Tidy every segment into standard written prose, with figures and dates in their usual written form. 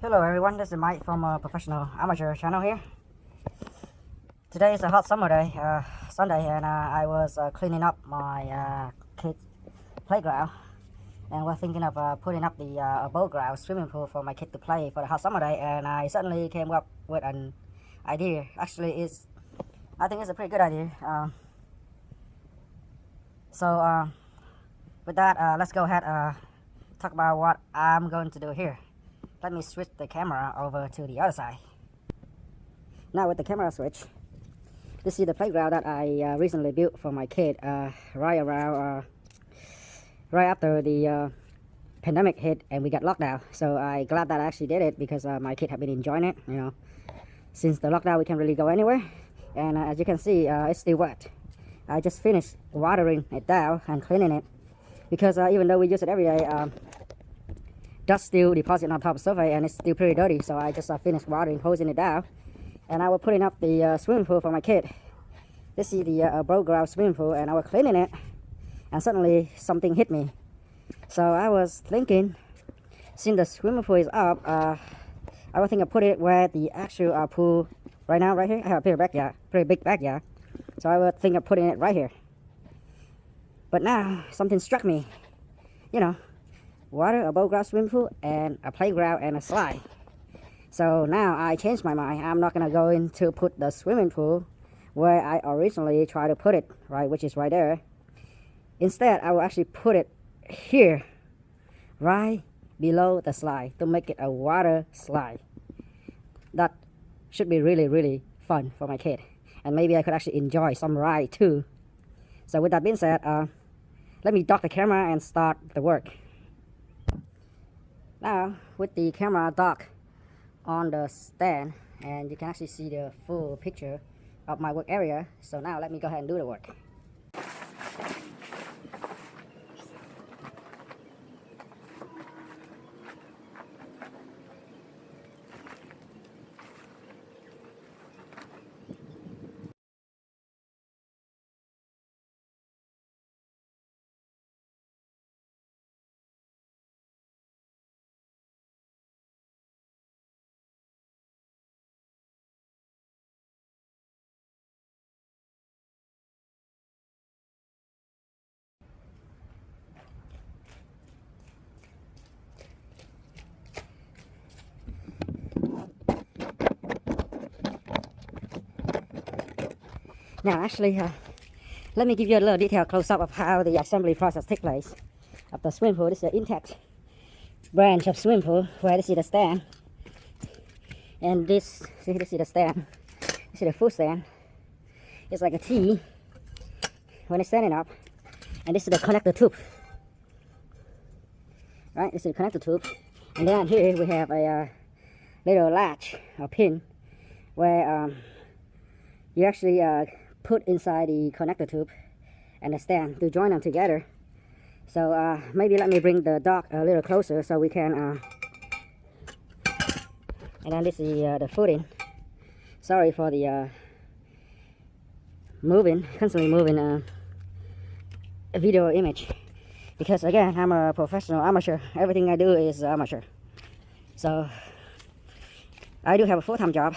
Hello everyone, this is Mike from Professional Amateur channel here. Today is a hot summer day, Sunday, and I was cleaning up my kids' playground, and we're thinking of putting up the above ground swimming pool for my kid to play for the hot summer day, and I suddenly came up with an idea. Actually, I think it's a pretty good idea. So with that, let's go ahead talk about what I'm going to do here. Let me switch the camera over to the other side. Now with the camera switch, this is the playground that I recently built for my kid right after the pandemic hit and we got locked down. So I glad that I actually did it because my kid have been enjoying it. You know, since the lockdown we can't really go anywhere, and as you can see, it's still wet. I just finished watering it down and cleaning it because even though we use it every day, dust still deposit on top of the surface and it's still pretty dirty. So I just finished watering, hosing it down, and I was putting up the swimming pool for my kid. This is the above ground swimming pool, and I was cleaning it, and suddenly something hit me. So I was thinking, since the swimming pool is up, I was thinking of put it where the actual pool right now, right here. I have a pretty big backyard. So I was thinking of putting it right here. But now something struck me. You know, water, above ground swimming pool, and a playground and a slide. So now I changed my mind. I'm not gonna go in to put the swimming pool where I originally tried to put it, right, which is right there. Instead, I will actually put it here, right below the slide, to make it a water slide. That should be really, really fun for my kid, and maybe I could actually enjoy some ride too. So with that being said, let me dock the camera and start the work. Now with the camera docked on the stand, and you can actually see the full picture of my work area. So now let me go ahead and do the work. Now actually, let me give you a little detail close-up of how the assembly process takes place of the swimming pool. This is the intact branch of swimming pool where this is the stand, and this is the stand. This is the full stand. It's like a T when it's standing up, and this is the connector tube. Right, this is the connector tube, and then here we have a little latch or pin where you actually put inside the connector tube and the stand to join them together. So maybe let me bring the dock a little closer so we can and then this is the footing. Sorry for the constantly moving video image, because again, I'm a professional amateur. Everything I do is amateur. So I do have a full-time job,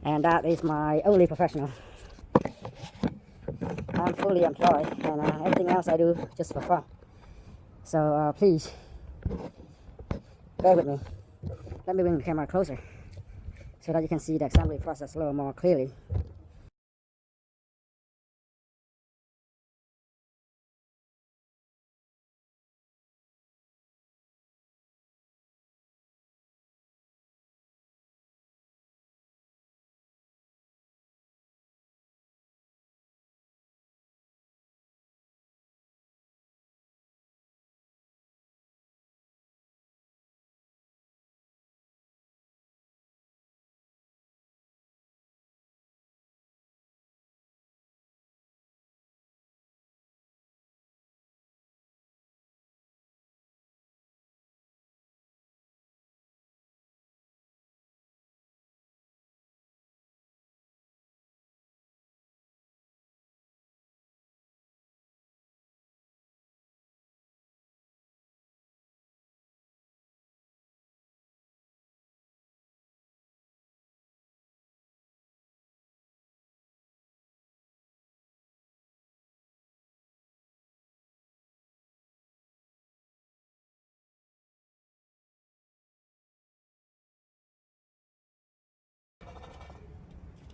and that is my only professional. I'm fully employed, and everything else I do just for fun. So please bear with me. Let me bring the camera closer so that you can see the assembly process a little more clearly.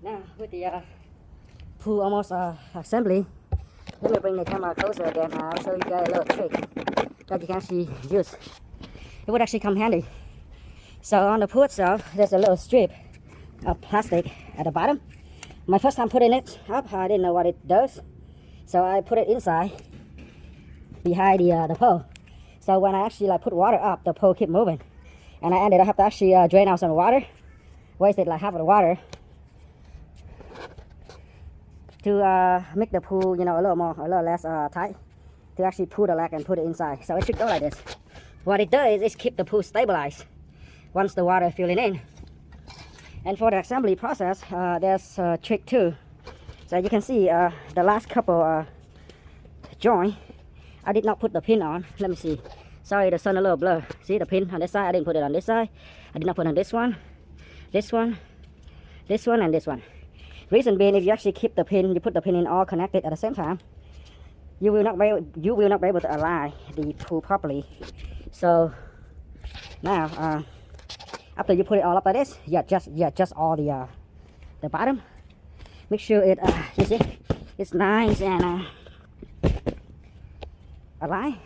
Now with the pool almost assembly, let me bring the camera closer again. I'll show you guys a little trick that you can actually use. It would actually come handy. So on the pool itself, there's a little strip of plastic at the bottom. My first time putting it up, I didn't know what it does. So I put it inside behind the pole. So when I actually put water up, the pole kept moving. And I ended up have to actually drain out some water. Wasted like half of the water to make the pool, a little less tight, to actually pull the leg and put it inside. So it should go like this. What it does is keep the pool stabilized once the water filling in. And for the assembly process, there's a trick too. So you can see the last couple joint, I did not put the pin on. Let me see. Sorry, the sun a little blur. See the pin on this side? I didn't put it on this side. I did not put on this one, this one, this one, and this one. Reason being, if you actually keep the pin, you put the pin in all connected at the same time, you will not be able to align the pool properly. So now, after you put it all up like this, you adjust all the bottom. Make sure it you see it's nice and aligned.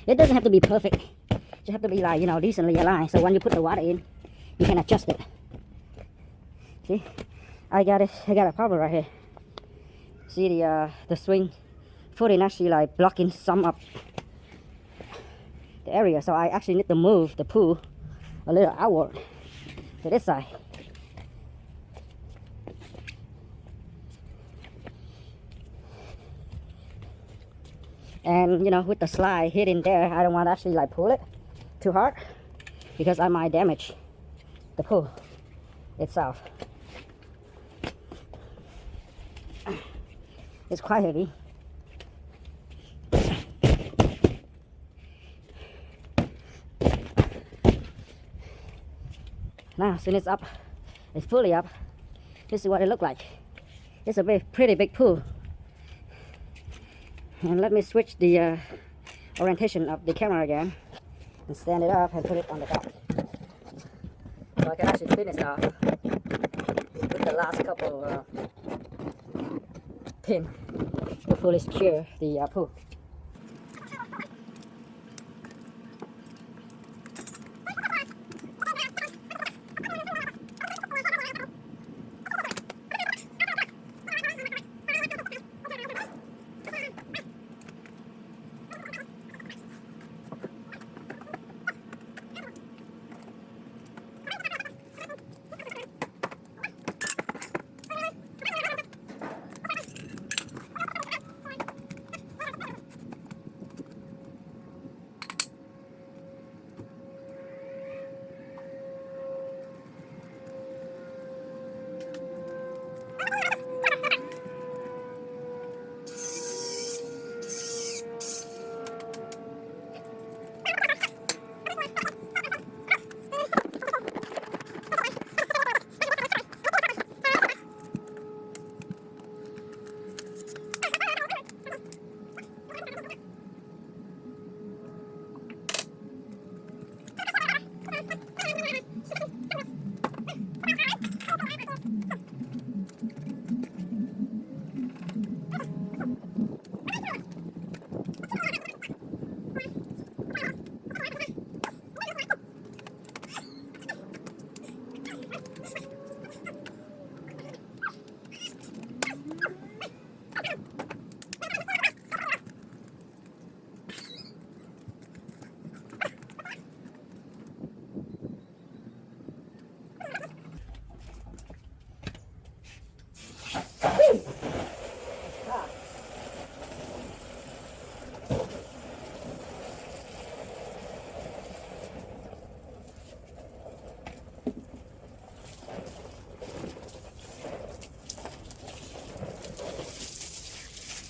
It doesn't have to be perfect. It just have to be like decently aligned. So when you put the water in, you can adjust it. See, I got a problem right here. See the swing footing actually like blocking some of the area. So I actually need to move the pool a little outward to this side. And with the slide hitting there, I don't want to actually pull it too hard because I might damage the pool itself. It's quite heavy. Now, since it's up, it's fully up, this is what it looks like. It's a pretty big pool. And let me switch the orientation of the camera again and stand it up and put it on the top. So I can actually finish off with the last couple pin to fully secure the pool.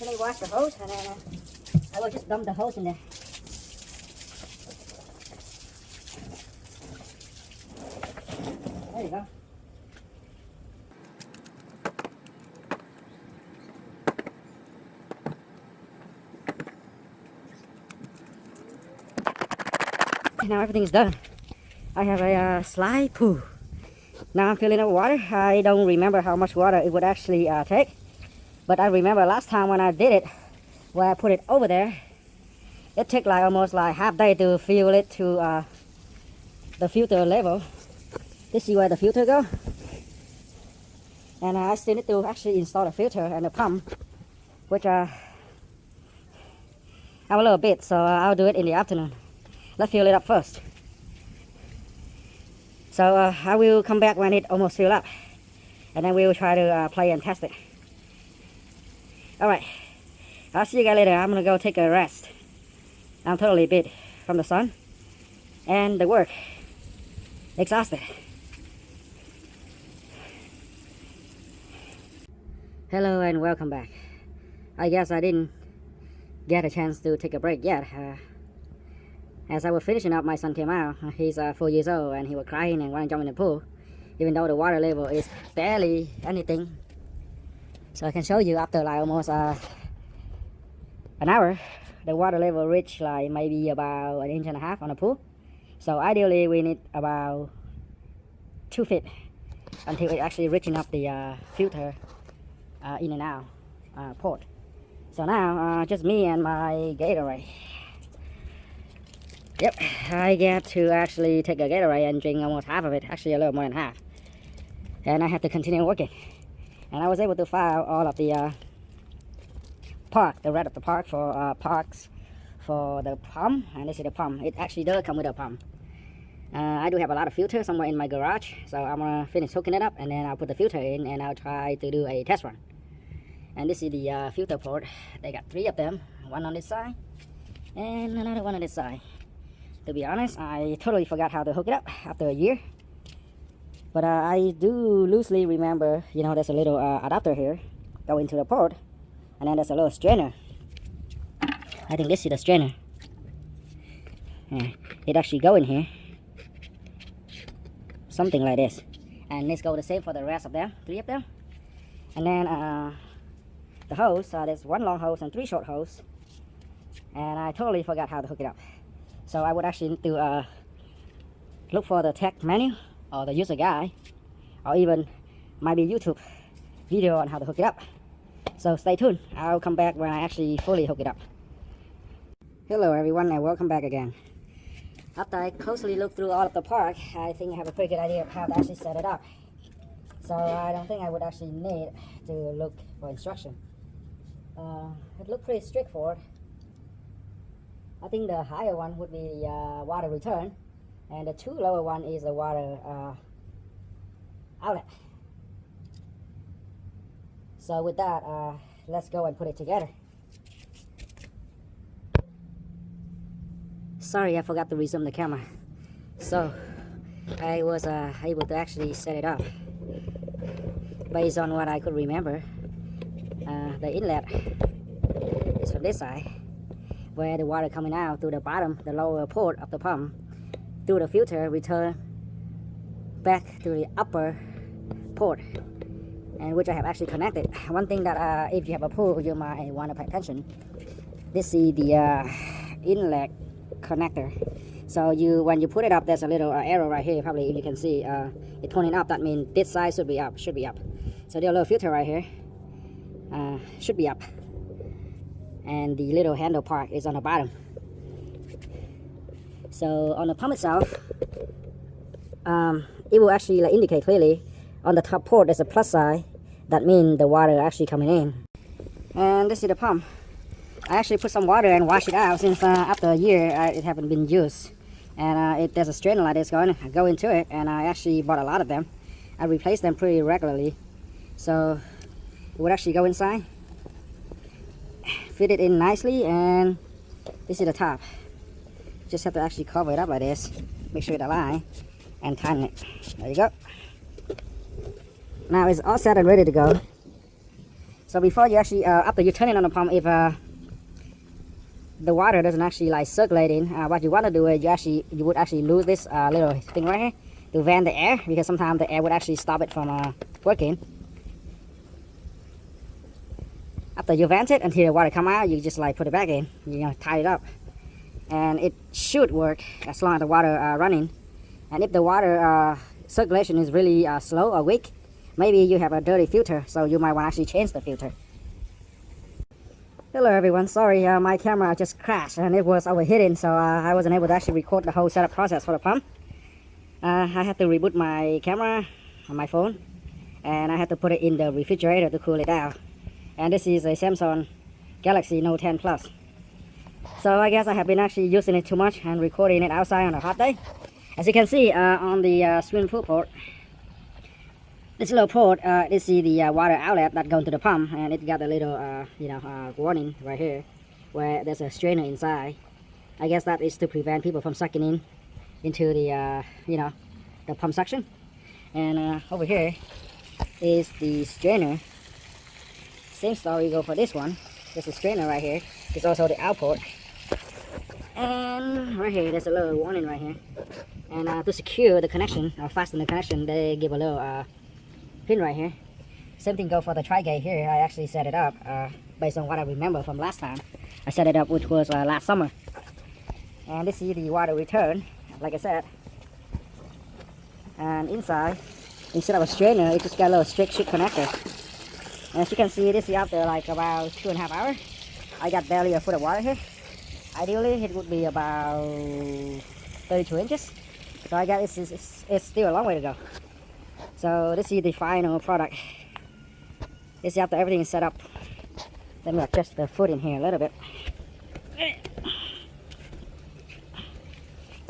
Let me wash the hose and then I will just dump the hose in there. There you go. Now everything is done. I have a slide pool Now I'm filling up water. I don't remember how much water it would actually take, but I remember last time when I did it, when I put it over there, it took like almost like half day to fill it to the filter level. This is where the filter go, and I still need to actually install the filter and the pump, which I'm a little bit, so I'll do it in the afternoon. Let's fill it up first. So I will come back when it almost filled up, and then we will try to play and test it. Alright, I'll see you guys later. I'm gonna go take a rest. I'm totally beat from the sun and the work. Exhausted. Hello and welcome back. I guess I didn't get a chance to take a break yet. As I was finishing up, my son came out. He's 4 years old and he was crying and wanted to jump in the pool, even though the water level is barely anything. So I can show you after like almost an hour, the water level reached like maybe about 1.5 inches on the pool. So ideally we need about 2 feet until it actually reaching up the filter in and out port. So now just me and my Gatorade. Yep, I get to actually take a Gatorade and drink almost half of it, actually a little more than half. And I had to continue working. And I was able to file all of the park, the red of the park for parks for the pump. And this is the pump. It actually does come with a pump. I do have a lot of filters somewhere in my garage, so I'm gonna finish hooking it up and then I'll put the filter in and I'll try to do a test run. And this is the filter port. They got 3 of them, one on this side and another one on this side. To be honest, I totally forgot how to hook it up after a year. But I do loosely remember, you know, there's a little adapter here going to the port, and then there's a little strainer. I think this is the strainer. Yeah, it actually go in here. Something like this. And this go the same for the rest of them, 3 of them. And then the hose, there's 1 long hose and 3 short hose. And I totally forgot how to hook it up. So I would actually need to look for the tech menu or the user guide, or even maybe YouTube video on how to hook it up. So stay tuned. I'll come back when I actually fully hook it up. Hello everyone and welcome back again. After I closely look through all of the park, I think I have a pretty good idea of how to actually set it up. So I don't think I would actually need to look for instruction. It looked pretty straightforward. I think the higher one would be the water return, and the 2 lower one is the water outlet. So with that, let's go and put it together. Sorry, I forgot to resume the camera. So I was able to actually set it up based on what I could remember. The inlet is from this side, where the water coming out through the bottom, the lower port of the pump, through the filter, return back to the upper port, and which I have actually connected. One thing that if you have a pool, you might want to pay attention. This is the inlet connector. So when you put it up, there's a little arrow right here. Probably if you can see, it pointing up. That means this side should be up. So the little filter right here should be up. And the little handle part is on the bottom. So on the pump itself, it will actually indicate clearly on the top port there's a plus sign. That means the water actually coming in. And this is the pump. I actually put some water and wash it out since after a year it haven't been used. And if there's a strainer like this going, I go into it, and I actually bought a lot of them. I replace them pretty regularly. So it would actually go inside, fit it in nicely, and this is the top. Just have to actually cover it up like this, make sure it aligns, and tighten it. There you go. Now it's all set and ready to go. So before you actually, after you turn it on the pump, if the water doesn't actually like circulating, what you want to do is you would actually lose this little thing right here to vent the air, because sometimes the air would actually stop it from working. After you vent it until the water come out, you just like put it back in, you know, tie it up, and it should work as long as the water running. And if the water circulation is really slow or weak, maybe you have a dirty filter, so you might want to actually change the filter. Hello everyone, sorry my camera just crashed and it was overheating, so I wasn't able to actually record the whole setup process for the pump. I had to reboot my camera on my phone and I had to put it in the refrigerator to cool it down. And this is a Samsung Galaxy Note 10 Plus. So I guess I have been actually using it too much and recording it outside on a hot day. As you can see on the swimming pool port, this little port, this is the water outlet that goes to the pump, and it got a little, warning right here, where there's a strainer inside. I guess that is to prevent people from sucking in into the, the pump suction. And over here is the strainer. Same story go for this one. There's a strainer right here. There's also the out port. And right here, there's a little warning right here. And to secure the connection, or fasten the connection, they give a little pin right here. Same thing go for the tri-gate here. I actually set it up based on what I remember from last time. I set it up, which was last summer. And this is the water return, like I said. And inside, instead of a strainer, it just got a little strict connector. And as you can see, this is out there like about 2.5 hours. I got barely a foot of water here. Ideally, it would be about 32 inches. So I guess it's still a long way to go. So this is the final product. This is after everything is set up. Let me adjust the foot in here a little bit.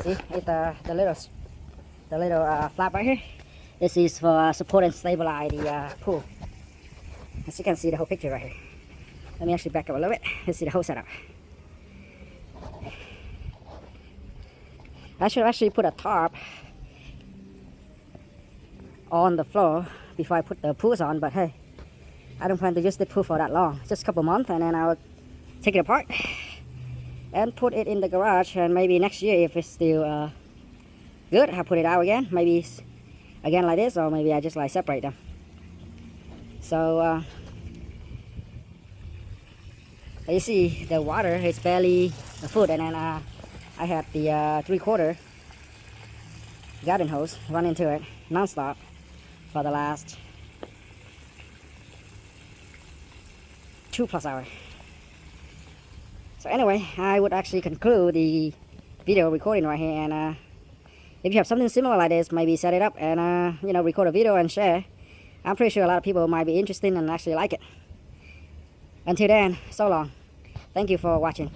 See, it's the little flap right here. This is for support and stabilize the pool. As you can see the whole picture right here. Let me actually back up a little bit. Let's see the whole setup. I should actually put a tarp on the floor before I put the pools on, but hey, I don't plan to use the pool for that long. Just a couple months, and then I'll take it apart and put it in the garage, and maybe next year if it's still good, I'll put it out again, maybe again like this, or maybe I just like separate them. So you see the water is barely a foot, and then I had the 3/4 garden hose run into it non-stop for the last 2+ hours. So anyway, I would actually conclude the video recording right here, and if you have something similar like this, maybe set it up and record a video and share. I'm pretty sure a lot of people might be interested and actually like it. Until then, so long. Thank you for watching.